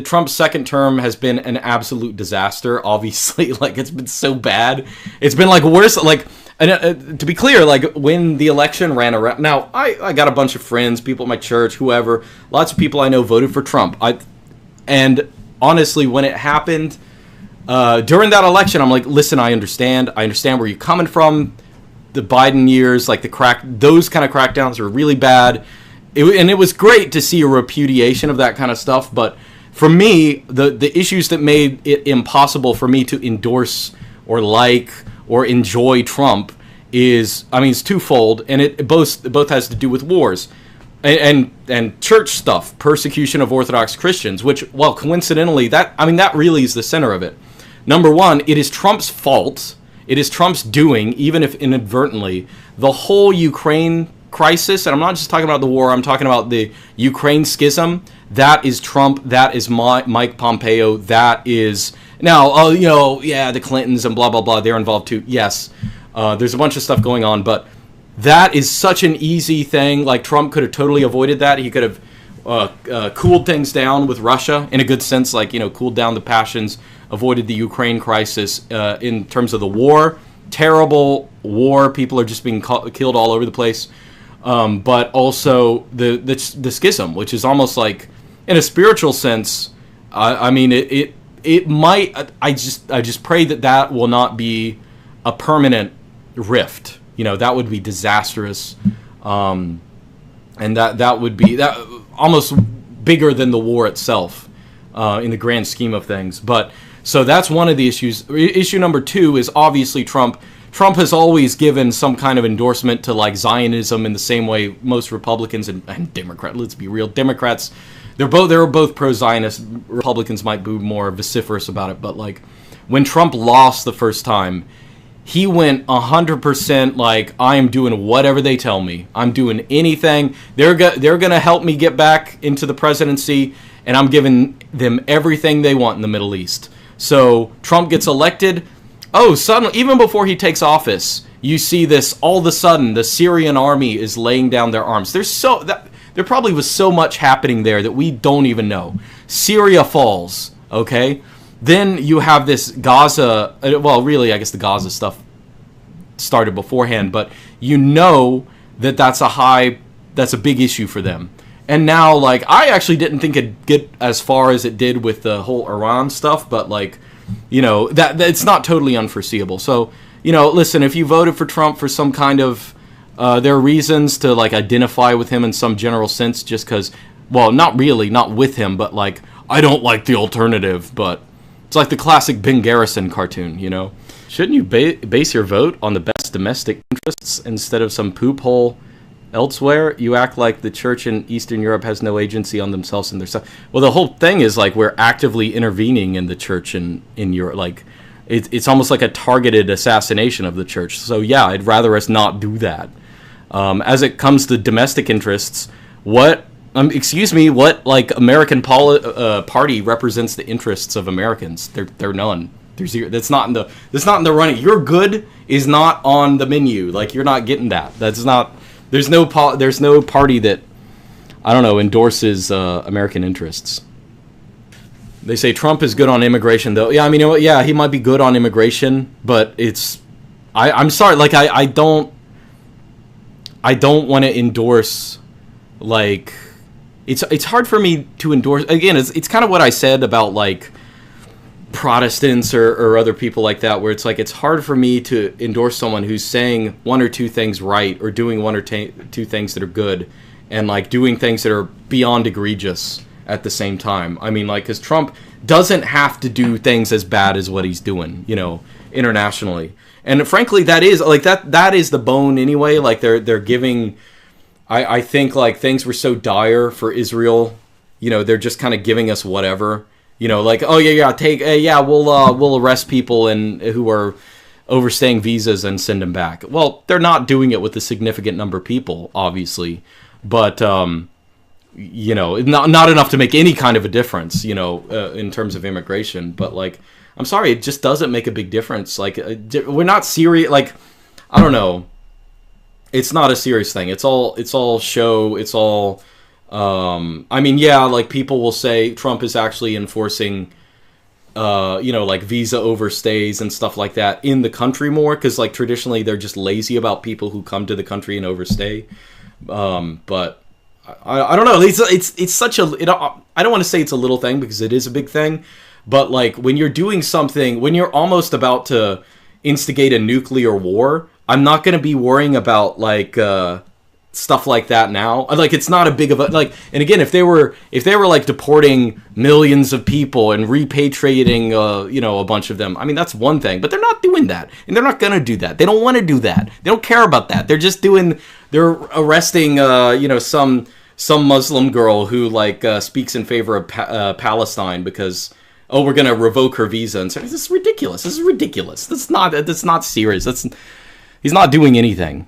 Trump's second term has been an absolute disaster. Obviously, like it's been so bad. It's been like worse. Like, to be clear, like when the election ran around. Now, I got a bunch of friends, people at my church, whoever. Lots of people I know voted for Trump. And honestly, when it happened during that election, I'm like, listen, I understand where you're coming from. The Biden years, like those kind of crackdowns were really bad. And it was great to see a repudiation of that kind of stuff. But for me, the issues that made it impossible for me to endorse or like or enjoy Trump is, I mean, it's twofold, and it both has to do with wars and church stuff, persecution of Orthodox Christians, which, well, coincidentally, that really is the center of it. Number one, it is Trump's fault. It is Trump's doing, even if inadvertently, the whole Ukraine crisis, and I'm not just talking about the war, I'm talking about the Ukraine schism. That is Trump. That is Mike Pompeo. That is now, the Clintons and blah, blah, blah. They're involved too. Yes, there's a bunch of stuff going on, but that is such an easy thing. Like Trump could have totally avoided that. He could have cooled things down with Russia in a good sense, like, cooled down the passions, avoided the Ukraine crisis in terms of the war. Terrible war. People are just being killed all over the place. But also the schism, which is almost like, in a spiritual sense, it might. I just pray that will not be a permanent rift. That would be disastrous, and that would be that almost bigger than the war itself in the grand scheme of things. But so that's one of the issues. Issue number two is obviously Trump. Trump has always given some kind of endorsement to like Zionism in the same way most Republicans and Democrats. Let's be real, Democrats. They were both pro-Zionist. Republicans might be more vociferous about it, but like when Trump lost the first time, he went 100% like, I am doing whatever they tell me. I'm doing anything. They're gonna help me get back into the presidency, and I'm giving them everything they want in the Middle East. So Trump gets elected. Oh, suddenly, even before he takes office, you see this. All of a sudden, the Syrian army is laying down their arms. There probably was so much happening there that we don't even know. Syria falls, okay? Then you have this Gaza. Well, really, I guess the Gaza stuff started beforehand, but that's a big issue for them. And now, like, I actually didn't think it'd get as far as it did with the whole Iran stuff, but like, that it's not totally unforeseeable. So, listen, if you voted for Trump for some kind of, there are reasons to like identify with him in some general sense, just because, well, not with him, but like, I don't like the alternative, but it's like the classic Ben Garrison cartoon, Shouldn't you base your vote on the best domestic interests instead of some poop hole elsewhere? You act like the church in Eastern Europe has no agency on themselves and their stuff. Well, the whole thing is like we're actively intervening in the church in Europe. Like it's almost like a targeted assassination of the church. So yeah, I'd rather us not do that. As it comes to domestic interests, what like American party represents the interests of Americans? They're none. There's zero. That's not in the running. Your good is not on the menu. Like you're not getting that. That's not. There's no party that, I don't know, endorses American interests. They say Trump is good on immigration, though. Yeah, I mean, yeah, he might be good on immigration, but I'm sorry, like I don't want to endorse, like, it's hard for me to endorse. Again, it's kind of what I said about like Protestants or other people like that, where it's like it's hard for me to endorse someone who's saying one or two things right or doing one or two things that are good and like doing things that are beyond egregious at the same time. I mean, like, because Trump doesn't have to do things as bad as what he's doing, internationally. And frankly, that is like that is the bone anyway. Like they're giving. I think like things were so dire for Israel, they're just kind of giving us whatever. Like, oh yeah, we'll arrest people who are overstaying visas and send them back. Well, they're not doing it with a significant number of people, obviously, but not enough to make any kind of a difference, in terms of immigration. But like, I'm sorry, it just doesn't make a big difference. Like, we're not serious. Like, I don't know. It's not a serious thing. It's all show. It's all I mean, yeah, like people will say Trump is actually enforcing, like visa overstays and stuff like that in the country more, because like traditionally they're just lazy about people who come to the country and overstay. But I don't know. It's such a. I don't want to say it's a little thing because it is a big thing, but like when you're doing something, when you're almost about to instigate a nuclear war, I'm not going to be worrying about like stuff like that now. Like it's not a big of a like. And again, if they were like deporting millions of people and repatriating a bunch of them, I mean that's one thing. But they're not doing that, and they're not going to do that. They don't want to do that. They don't care about that. They're arresting some Muslim girl who like speaks in favor of Palestine because we're gonna revoke her visa, and so this is ridiculous. That's not serious. He's not doing anything,